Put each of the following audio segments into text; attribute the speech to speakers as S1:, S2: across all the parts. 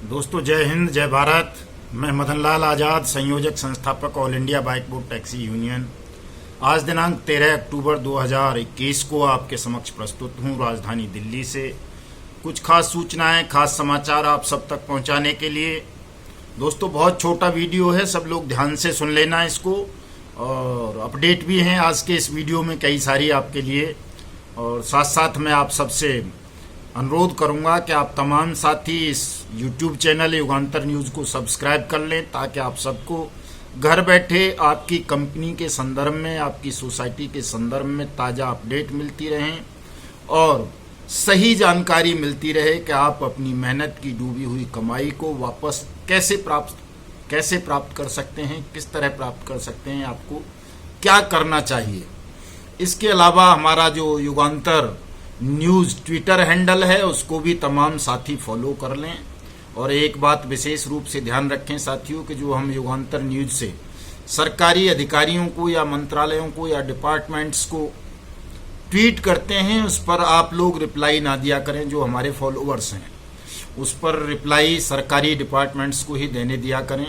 S1: दोस्तों जय हिंद जय भारत। मैं मदन लाल आज़ाद, संयोजक संस्थापक all India bike board taxi union. आज दिनांक 13 अक्टूबर 2021 को आपके समक्ष प्रस्तुत हूँ राजधानी दिल्ली से कुछ खास सूचनाएं, खास समाचार आप सब तक पहुंचाने के लिए। दोस्तों बहुत छोटा वीडियो है, सब लोग ध्यान से सुन लेना इसको, और अपडेट भी हैं आज के इस वीडियो में कई सारी आपके लिए। और साथ साथ मैं आप सबसे अनुरोध करूंगा कि आप तमाम साथी इस YouTube चैनल युगांतर न्यूज़ को सब्सक्राइब कर लें, ताकि आप सबको घर बैठे आपकी कंपनी के संदर्भ में, आपकी सोसाइटी के संदर्भ में ताज़ा अपडेट मिलती रहें और सही जानकारी मिलती रहे कि आप अपनी मेहनत की डूबी हुई कमाई को वापस कैसे प्राप्त कर सकते हैं, किस तरह प्राप्त कर सकते हैं, आपको क्या करना चाहिए। इसके अलावा हमारा जो युगांतर न्यूज़ ट्विटर हैंडल है उसको भी तमाम साथी फॉलो कर लें। और एक बात विशेष रूप से ध्यान रखें साथियों कि जो हम युगांतर न्यूज़ से सरकारी अधिकारियों को या मंत्रालयों को या डिपार्टमेंट्स को ट्वीट करते हैं, उस पर आप लोग रिप्लाई ना दिया करें। जो हमारे फॉलोअर्स हैं उस पर रिप्लाई सरकारी डिपार्टमेंट्स को ही देने दिया करें।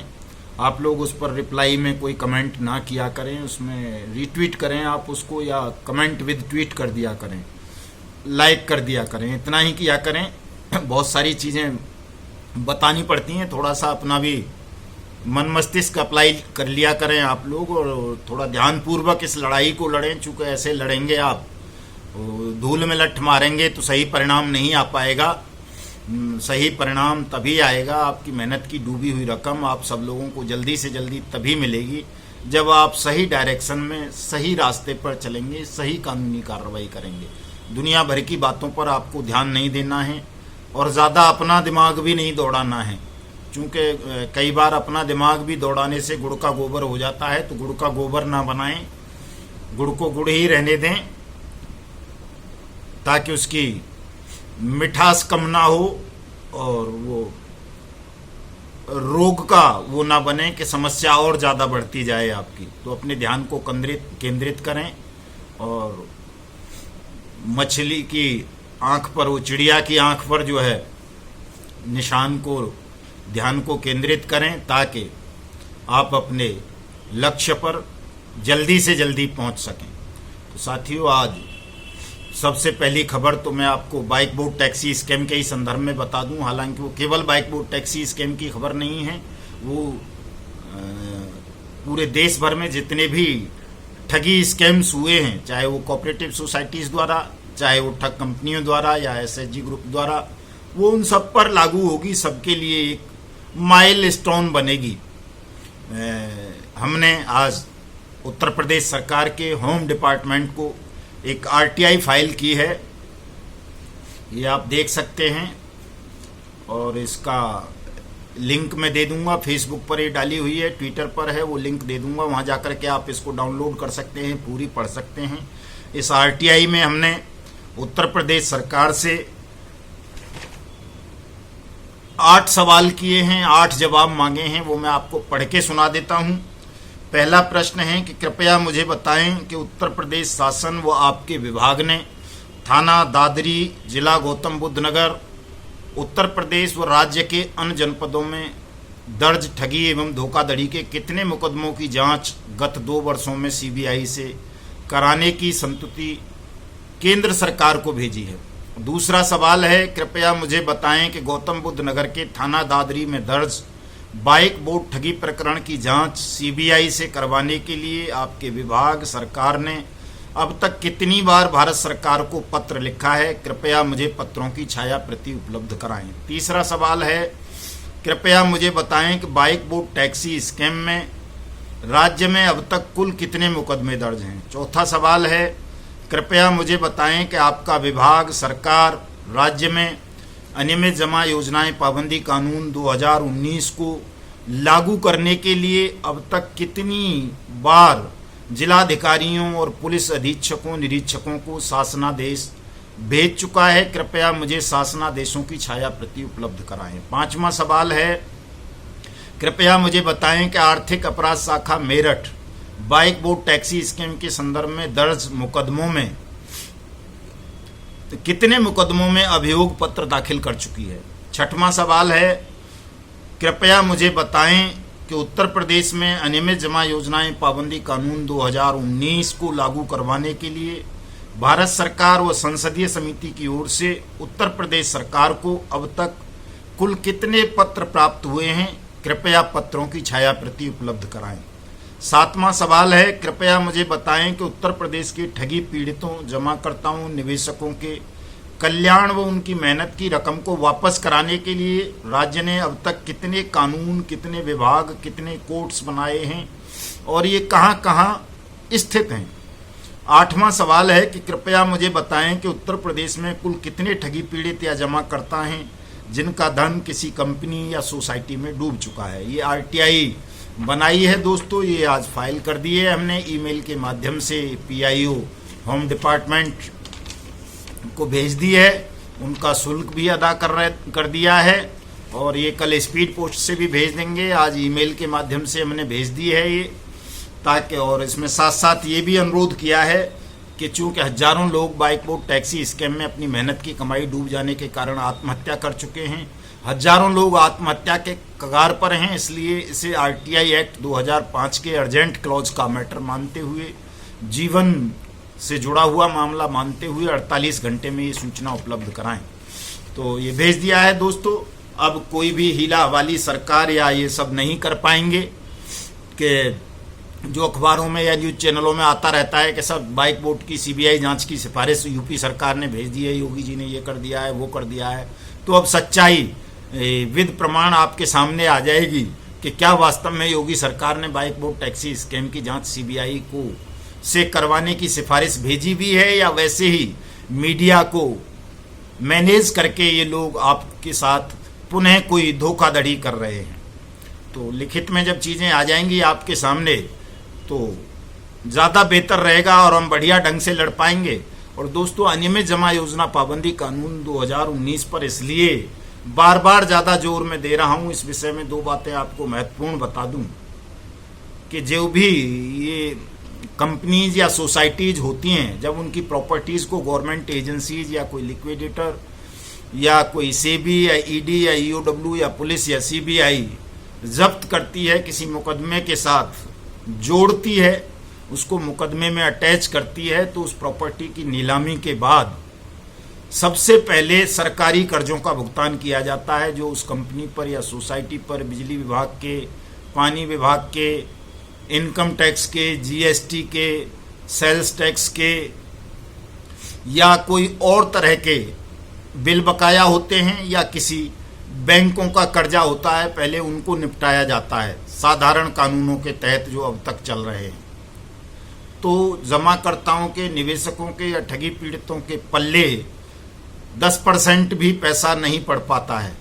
S1: आप लोग उस पर रिप्लाई में कोई कमेंट ना किया करें, उसमें रीट्वीट करें आप उसको, या कमेंट विद ट्वीट कर दिया करें, लाइक कर दिया करें, इतना ही किया करें। बहुत सारी चीज़ें बतानी पड़ती हैं, थोड़ा सा अपना भी मन मस्तिष्क अप्लाई कर लिया करें आप लोग, और थोड़ा ध्यानपूर्वक इस लड़ाई को लड़ें। चूँकि ऐसे लड़ेंगे आप, धूल में लठ मारेंगे तो सही परिणाम नहीं आ पाएगा। सही परिणाम तभी आएगा, आपकी मेहनत की डूबी हुई रकम आप सब लोगों को जल्दी से जल्दी तभी मिलेगी जब आप सही डायरेक्शन में, सही रास्ते पर चलेंगे, सही कानूनी कार्रवाई करेंगे। दुनिया भर की बातों पर आपको ध्यान नहीं देना है और ज़्यादा अपना दिमाग भी नहीं दौड़ाना है, क्योंकि कई बार अपना दिमाग भी दौड़ाने से गुड़ का गोबर हो जाता है। तो गुड़ का गोबर ना बनाएं, गुड़ को गुड़ ही रहने दें, ताकि उसकी मिठास कम ना हो और वो रोग का वो ना बने कि समस्या और ज़्यादा बढ़ती जाए आपकी। तो अपने ध्यान को केंद्रित करें और मछली की आंख पर, वो चिड़िया की आंख पर जो है निशान को, ध्यान को केंद्रित करें, ताकि आप अपने लक्ष्य पर जल्दी से जल्दी पहुंच सकें। तो साथियों आज सबसे पहली खबर तो मैं आपको बाइक बोर्ड टैक्सी स्कैम के ही संदर्भ में बता दूं। हालांकि वो केवल बाइक बोर्ड टैक्सी स्कैम की खबर नहीं है, वो पूरे देश भर में जितने भी ठगी स्कैम्स हुए हैं, चाहे वो कोऑपरेटिव सोसाइटीज़ द्वारा, चाहे वो ठग कंपनियों द्वारा या एसएचजी ग्रुप द्वारा, वो उन सब पर लागू होगी, सबके लिए एक माइलस्टोन बनेगी। हमने आज उत्तर प्रदेश सरकार के होम डिपार्टमेंट को एक आरटीआई फाइल की है, ये आप देख सकते हैं, और इसका लिंक मैं दे दूंगा। फेसबुक पर ये डाली हुई है, ट्विटर पर है, वो लिंक दे दूंगा, वहां जाकर के आप इसको डाउनलोड कर सकते हैं, पूरी पढ़ सकते हैं। इस आरटीआई में हमने उत्तर प्रदेश सरकार से 8 सवाल किए हैं, 8 जवाब मांगे हैं, वो मैं आपको पढ़ के सुना देता हूं। पहला प्रश्न है कि कृपया मुझे बताएं कि उत्तर प्रदेश शासन व आपके विभाग ने थाना दादरी, जिला गौतम बुद्ध नगर, उत्तर प्रदेश व राज्य के अन्य जनपदों में दर्ज ठगी एवं धोखाधड़ी के कितने मुकदमों की जांच गत 2 वर्षों में सीबीआई से कराने की संस्तुति केंद्र सरकार को भेजी है। दूसरा सवाल है, कृपया मुझे बताएं कि गौतम बुद्ध नगर के थाना दादरी में दर्ज बाइक बोर्ड ठगी प्रकरण की जांच सीबीआई से करवाने के लिए आपके विभाग सरकार ने अब तक कितनी बार भारत सरकार को पत्र लिखा है। कृपया मुझे पत्रों की छाया प्रति उपलब्ध कराएं। तीसरा सवाल है, कृपया मुझे बताएं कि बाइक बोर्ड टैक्सी स्कैम में राज्य में अब तक कुल कितने मुकदमे दर्ज हैं। चौथा सवाल है, कृपया मुझे बताएं कि आपका विभाग सरकार राज्य में अनियमित जमा योजनाएं पाबंदी कानून 2019 को लागू करने के लिए अब तक कितनी बार जिलाधिकारियों और पुलिस अधीक्षकों, निरीक्षकों को शासनादेश भेज चुका है। कृपया मुझे शासनादेशों की छाया प्रति उपलब्ध कराएं। पांचवा सवाल है, कृपया मुझे बताएं कि आर्थिक अपराध शाखा Meerut bike board taxi scam के संदर्भ में दर्ज मुकदमों में कितने मुकदमों में अभियोग पत्र दाखिल कर चुकी है। छठवां सवाल है, कृपया मुझे बताएं कि उत्तर प्रदेश में अनियमित जमा योजनाएं पाबंदी कानून 2019 को लागू करवाने के लिए भारत सरकार व संसदीय समिति की ओर से उत्तर प्रदेश सरकार को अब तक कुल कितने पत्र प्राप्त हुए हैं। कृपया पत्रों की छाया प्रति उपलब्ध कराएं। 7वां सवाल है, कृपया मुझे बताएं कि उत्तर प्रदेश के ठगी पीड़ितों, जमाकर्ताओं, निवेशकों के कल्याण व उनकी मेहनत की रकम को वापस कराने के लिए राज्य ने अब तक कितने कानून, कितने विभाग, कितने कोर्ट्स बनाए हैं और ये कहां कहां स्थित हैं। 8वां सवाल है कि कृपया मुझे बताएं कि उत्तर प्रदेश में कुल कितने ठगी पीड़ित या जमाकर्ता हैं जिनका धन किसी कंपनी या सोसाइटी में डूब चुका है। ये आरटीआई बनाई है दोस्तों, ये आज फाइल कर दी है हमने ईमेल के माध्यम से। पीआईओ होम डिपार्टमेंट को भेज दी है, उनका शुल्क भी अदा कर दिया है और ये कल स्पीड पोस्ट से भी भेज देंगे। आज ईमेल के माध्यम से हमने भेज दी है ये, ताकि, और इसमें साथ साथ ये भी अनुरोध किया है कि चूंकि हजारों लोग बाइक बोट टैक्सी स्कैम में अपनी मेहनत की कमाई डूब जाने के कारण आत्महत्या कर चुके हैं, हजारों लोग आत्महत्या के कगार पर हैं, इसलिए इसे आरटीआई एक्ट 2005 के अर्जेंट क्लॉज का मैटर मानते हुए, जीवन से जुड़ा हुआ मामला मानते हुए 48 घंटे में ये सूचना उपलब्ध कराएं। तो ये भेज दिया है दोस्तों। अब कोई भी हीला हवाली सरकार या ये सब नहीं कर पाएंगे कि जो अखबारों में या न्यूज चैनलों में आता रहता है कि सब बाइक बोट की सीबीआई जांच की सिफारिश यूपी सरकार ने भेज दी है, योगी जी ने ये कर दिया है, वो कर दिया है। तो अब सच्चाई विद प्रमाण आपके सामने आ जाएगी कि क्या वास्तव में योगी सरकार ने बाइक बोट टैक्सी स्कैम की जांच सीबीआई को से करवाने की सिफारिश भेजी भी है या वैसे ही मीडिया को मैनेज करके ये लोग आपके साथ पुनः कोई धोखाधड़ी कर रहे हैं। तो लिखित में जब चीज़ें आ जाएंगी आपके सामने तो ज़्यादा बेहतर रहेगा और हम बढ़िया ढंग से लड़ पाएंगे। और दोस्तों, अनियमित जमा योजना पाबंदी कानून 2019 पर इसलिए बार बार ज़्यादा जोर में दे रहा हूँ, इस विषय में 2 बातें आपको महत्वपूर्ण बता दूं कि जो भी ये कंपनीज या सोसाइटीज होती हैं, जब उनकी प्रॉपर्टीज़ को गवर्नमेंट एजेंसीज या कोई लिक्विडेटर या कोई सेबी या ईडी या ईओडब्ल्यू या पुलिस या सीबीआई जब्त करती है, किसी मुकदमे के साथ जोड़ती है, उसको मुकदमे में अटैच करती है, तो उस प्रॉपर्टी की नीलामी के बाद सबसे पहले सरकारी कर्जों का भुगतान किया जाता है जो उस कंपनी पर या सोसाइटी पर बिजली विभाग के, पानी विभाग के, इनकम टैक्स के, जीएसटी के, सेल्स टैक्स के या कोई और तरह के बिल बकाया होते हैं या किसी बैंकों का कर्जा होता है, पहले उनको निपटाया जाता है साधारण कानूनों के तहत जो अब तक चल रहे हैं। तो जमाकर्ताओं के, निवेशकों के या ठगी पीड़ितों के पल्ले 10% भी पैसा नहीं पड़ पाता है।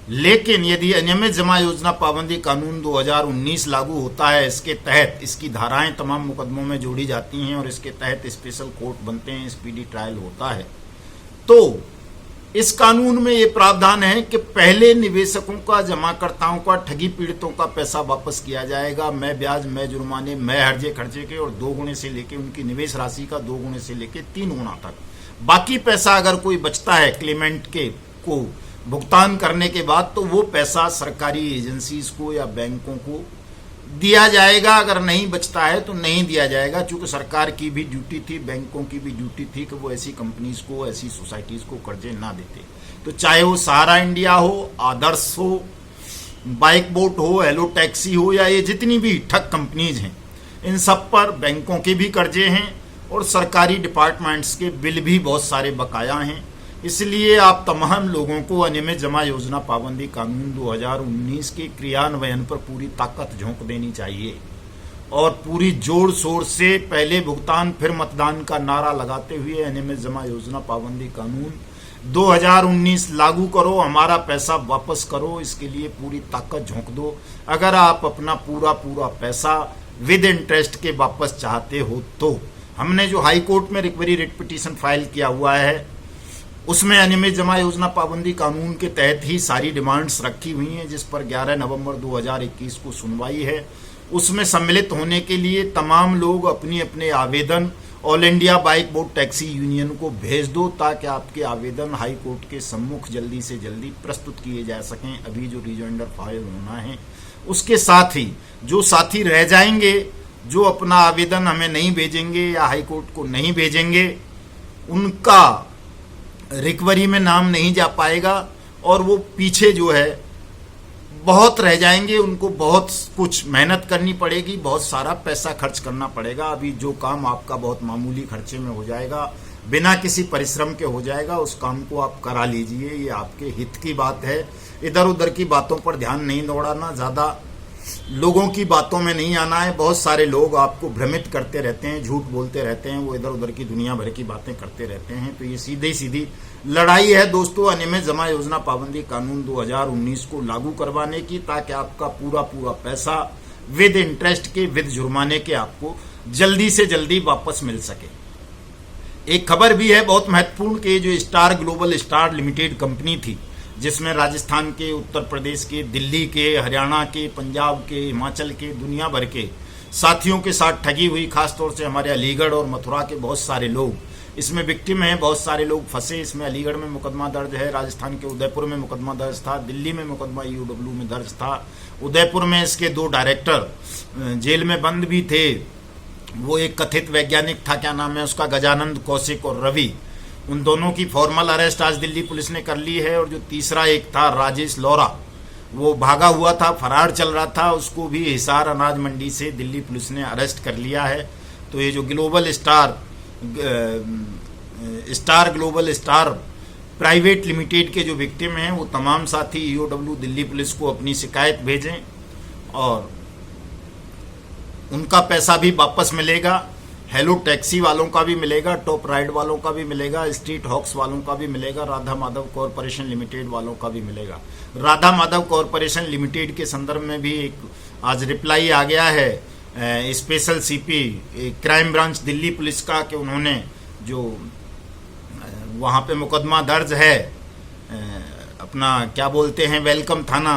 S1: लेकिन यदि अनियमित जमा योजना पाबंदी कानून 2019 लागू होता है, इसके तहत इसकी धाराएं तमाम मुकदमों में जोड़ी जाती हैं और इसके तहत स्पेशल कोर्ट बनते हैं, स्पीडी ट्रायल होता है, तो इस कानून में ये प्रावधान है कि पहले निवेशकों का, जमाकर्ताओं का, ठगी पीड़ितों का पैसा वापस किया जाएगा, मैं ब्याज, मैं जुर्माने, मैं हर्जे खर्चे के, और 2 गुने से लेके उनकी निवेश राशि का 2 गुने से लेके 3 गुना तक। बाकी पैसा अगर कोई बचता है क्लेमेंट के को भुगतान करने के बाद, तो वो पैसा सरकारी एजेंसीज को या बैंकों को दिया जाएगा। अगर नहीं बचता है तो नहीं दिया जाएगा, चूंकि सरकार की भी ड्यूटी थी, बैंकों की भी ड्यूटी थी कि वो ऐसी कंपनीज को, ऐसी सोसाइटीज को कर्जे ना देते। तो चाहे वो सहारा इंडिया हो, आदर्श हो, बाइक बोट हो, हेलो टैक्सी हो, या ये जितनी भी ठग कंपनीज हैं, इन सब पर बैंकों के भी कर्जे हैं और सरकारी डिपार्टमेंट्स के बिल भी बहुत सारे बकाया हैं। इसलिए आप तमाम लोगों को अनियमित जमा योजना पाबंदी कानून 2019 के क्रियान्वयन पर पूरी ताकत झोंक देनी चाहिए और पूरी जोर शोर से पहले भुगतान फिर मतदान का नारा लगाते हुए अनियमित जमा योजना पाबंदी कानून 2019 लागू करो, हमारा पैसा वापस करो, इसके लिए पूरी ताकत झोंक दो। अगर आप अपना पूरा पैसा विद इंटरेस्ट के वापस चाहते हो तो हमने जो हाई कोर्ट में रिकवरी रिट पिटीशन फाइल किया हुआ है उसमें अनियमित जमा योजना पाबंदी कानून के तहत ही सारी डिमांड्स रखी हुई हैं, जिस पर 11 नवंबर 2021 को सुनवाई है। उसमें सम्मिलित होने के लिए तमाम लोग अपनी अपने आवेदन all India bike board taxi union को भेज दो, ताकि आपके आवेदन हाई कोर्ट के सम्मुख जल्दी से जल्दी प्रस्तुत किए जा सकें। अभी जो रिजॉइंडर फाइल होना है, उसके साथ ही जो साथी रह जाएंगे, जो अपना आवेदन हमें नहीं भेजेंगे या हाई कोर्ट को नहीं भेजेंगे, उनका रिकवरी में नाम नहीं जा पाएगा और वो पीछे जो है बहुत रह जाएंगे। उनको बहुत कुछ मेहनत करनी पड़ेगी, बहुत सारा पैसा खर्च करना पड़ेगा। अभी जो काम आपका बहुत मामूली खर्चे में हो जाएगा, बिना किसी परिश्रम के हो जाएगा, उस काम को आप करा लीजिए। ये आपके हित की बात है। इधर उधर की बातों पर ध्यान नहीं दौड़ाना, ज़्यादा लोगों की बातों में नहीं आना है। बहुत सारे लोग आपको भ्रमित करते रहते हैं, झूठ बोलते रहते हैं, वो इधर उधर की दुनिया भर की बातें करते रहते हैं। तो ये सीधी सीधी लड़ाई है दोस्तों, अनियमित जमा योजना पाबंदी कानून 2019 को लागू करवाने की, ताकि आपका पूरा पूरा पैसा विद इंटरेस्ट के, विद जुर्माने के आपको जल्दी से जल्दी वापस मिल सके। एक खबर भी है बहुत महत्वपूर्ण कि जो star global star limited company थी, जिसमें राजस्थान के, उत्तर प्रदेश के, दिल्ली के, हरियाणा के, पंजाब के, हिमाचल के, दुनिया भर के साथियों के साथ ठगी हुई। खासतौर से हमारे अलीगढ़ और मथुरा के बहुत सारे लोग इसमें विक्टिम हैं, बहुत सारे लोग फंसे इसमें। अलीगढ़ में मुकदमा दर्ज है, राजस्थान के उदयपुर में मुकदमा दर्ज था, दिल्ली में मुकदमा ईओडब्ल्यू में दर्ज था। उदयपुर में इसके 2 डायरेक्टर जेल में बंद भी थे। वो एक कथित वैज्ञानिक था, क्या नाम है उसका, गजानंद कौशिक और रवि। उन दोनों की फॉर्मल अरेस्ट आज दिल्ली पुलिस ने कर ली है। और जो तीसरा एक था राजेश लोरा, वो भागा हुआ था, फरार चल रहा था, उसको भी हिसार अनाज मंडी से दिल्ली पुलिस ने अरेस्ट कर लिया है। तो ये जो global star global star private limited के जो विक्टिम हैं, वो तमाम साथी ईओडब्ल्यू दिल्ली पुलिस को अपनी शिकायत भेजें और उनका पैसा भी वापस मिलेगा। हेलो टैक्सी वालों का भी मिलेगा, टॉप राइड वालों का भी मिलेगा, स्ट्रीट हॉक्स वालों का भी मिलेगा, राधा माधव कॉरपोरेशन लिमिटेड वालों का भी मिलेगा। राधा माधव कॉरपोरेशन लिमिटेड के संदर्भ में भी एक आज रिप्लाई आ गया है special CP crime branch Delhi police का, कि उन्होंने जो वहाँ पे मुकदमा दर्ज है, अपना क्या बोलते हैं, वेलकम थाना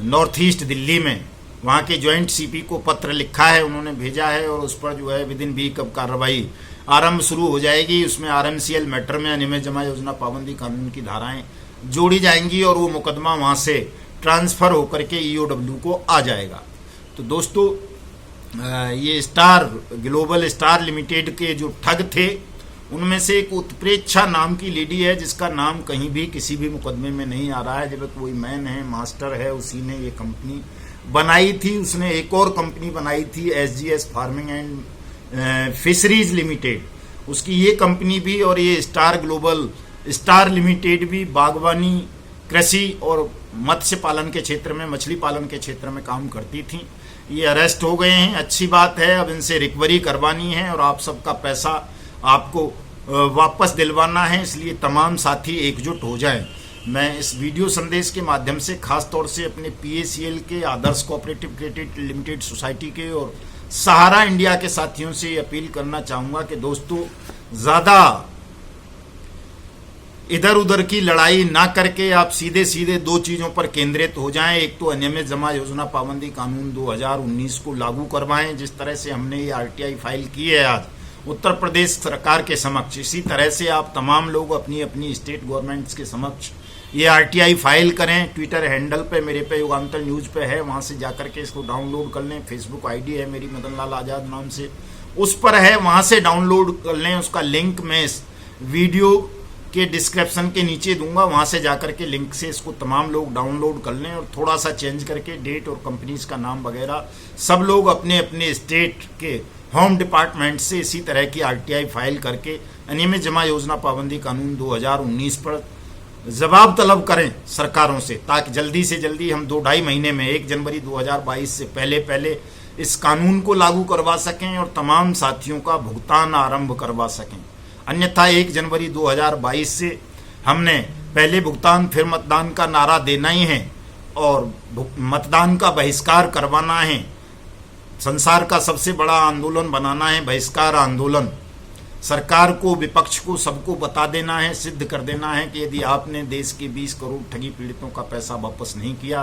S1: नॉर्थ ईस्ट दिल्ली में, वहाँ के ज्वाइंट सीपी को पत्र लिखा है, उन्होंने भेजा है। और उस पर जो है विद इन वीक अब कार्रवाई आरंभ शुरू हो जाएगी। उसमें आरएमसीएल मैटर में अनियमित जमा योजना पाबंदी कानून की धाराएं जोड़ी जाएंगी और वो मुकदमा वहाँ से ट्रांसफर होकर के ईओडब्ल्यू को आ जाएगा। तो दोस्तों, ये स्टार ग्लोबल स्टार लिमिटेड के जो ठग थे, उनमें से एक उत्प्रेक्षा नाम की लेडी है, जिसका नाम कहीं भी किसी भी मुकदमे में नहीं आ रहा है, जबकि वही मैन है, मास्टर है, उसी ने ये कंपनी बनाई थी। उसने एक और कंपनी बनाई थी SGS farming and fisheries limited, उसकी ये कंपनी भी और ये स्टार ग्लोबल स्टार लिमिटेड भी बागवानी, कृषि और मत्स्य पालन के क्षेत्र में, मछली पालन के क्षेत्र में काम करती थी। ये अरेस्ट हो गए हैं, अच्छी बात है। अब इनसे रिकवरी करवानी है और आप सबका पैसा आपको वापस दिलवाना है, इसलिए तमाम साथी एकजुट हो जाएं। मैं इस वीडियो संदेश के माध्यम से खास तौर से अपने PACL के, आदर्श कोऑपरेटिव क्रेडिट लिमिटेड सोसाइटी के और सहारा इंडिया के साथियों से अपील करना चाहूँगा कि दोस्तों, ज़्यादा इधर उधर की लड़ाई ना करके आप सीधे सीधे 2 चीज़ों पर केंद्रित हो जाएं। एक तो अनियमित जमा योजना पाबंदी कानून 2019 को लागू करवाएं, जिस तरह से हमने ये RTI फाइल की है आज उत्तर प्रदेश सरकार के समक्ष। इसी तरह से आप तमाम लोग अपनी अपनी स्टेट गवर्नमेंट्स के समक्ष ये RTI फाइल करें। ट्विटर हैंडल पे मेरे पे युगांतर न्यूज़ पे है, वहाँ से जाकर के इसको डाउनलोड कर लें। फेसबुक ID है मेरी मदन लाल आज़ाद नाम से, उस पर है, वहाँ से डाउनलोड कर लें। उसका लिंक मैं इस वीडियो के डिस्क्रिप्शन के नीचे दूंगा, वहाँ से जाकर के लिंक से इसको तमाम लोग डाउनलोड कर लें और थोड़ा सा चेंज करके डेट और कंपनीज का नाम वगैरह सब लोग अपने अपने स्टेट के होम डिपार्टमेंट से इसी तरह की RTI फाइल करके अनियमित जमा योजना पाबंदी कानून 2019 पर जवाब तलब करें सरकारों से, ताकि जल्दी से जल्दी हम 2-2.5 महीने में 1 जनवरी 2022 से पहले पहले इस कानून को लागू करवा सकें और तमाम साथियों का भुगतान आरंभ करवा सकें। अन्यथा 1 जनवरी 2022 से हमने पहले भुगतान फिर मतदान का नारा देना ही है और मतदान का बहिष्कार करवाना है। संसार का सबसे बड़ा आंदोलन बनाना है, बहिष्कार आंदोलन। सरकार को, विपक्ष को, सबको बता देना है, सिद्ध कर देना है कि यदि आपने देश के 20 करोड़ ठगी पीड़ितों का पैसा वापस नहीं किया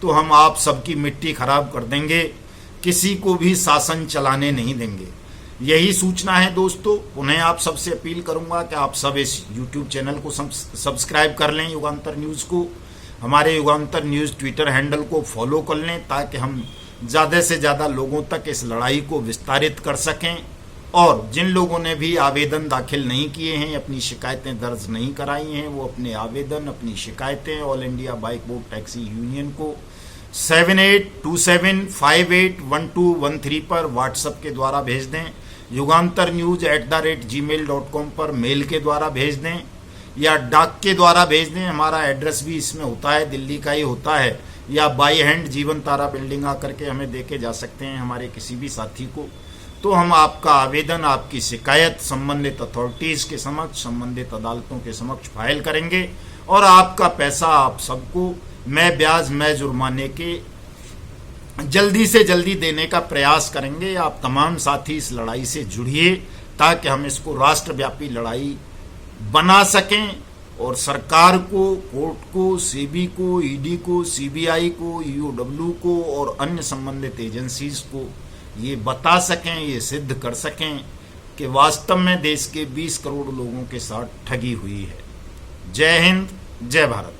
S1: तो हम आप सबकी मिट्टी खराब कर देंगे, किसी को भी शासन चलाने नहीं देंगे। यही सूचना है दोस्तों। पुनः आप सबसे अपील करूंगा कि आप सब इस YouTube चैनल को सब्सक्राइब कर लें, युगांतर न्यूज़ को, हमारे युगांतर न्यूज़ ट्विटर हैंडल को फॉलो कर लें, ताकि हम ज़्यादा से ज़्यादा लोगों तक इस लड़ाई को विस्तारित कर सकें। और जिन लोगों ने भी आवेदन दाखिल नहीं किए हैं, अपनी शिकायतें दर्ज नहीं कराई हैं, वो अपने आवेदन, अपनी शिकायतें all India bike board taxi union को 7827581213 पर व्हाट्सएप के द्वारा भेज दें, yugantarnews@gmail.com पर मेल के द्वारा भेज दें, या डाक के द्वारा भेज दें। हमारा एड्रेस भी इसमें होता है, दिल्ली का ही होता है, या बाई हैंड जीवन तारा बिल्डिंग आकर के हमें देके जा सकते हैं हमारे किसी भी साथी को। तो हम आपका आवेदन, आपकी शिकायत संबंधित अथॉरिटीज़ के समक्ष, संबंधित अदालतों के समक्ष फाइल करेंगे, और आपका पैसा आप सबको मैं ब्याज, मैं जुर्माने के जल्दी से जल्दी देने का प्रयास करेंगे। आप तमाम साथी इस लड़ाई से जुड़िए, ताकि हम इसको राष्ट्रव्यापी लड़ाई बना सकें और सरकार को, कोर्ट को, सेबी को, ईडी को, सीबीआई को, ईओडब्ल्यू को और अन्य संबंधित एजेंसीज को ये बता सकें, ये सिद्ध कर सकें कि वास्तव में देश के 20 करोड़ लोगों के साथ ठगी हुई है। जय हिंद, जय भारत।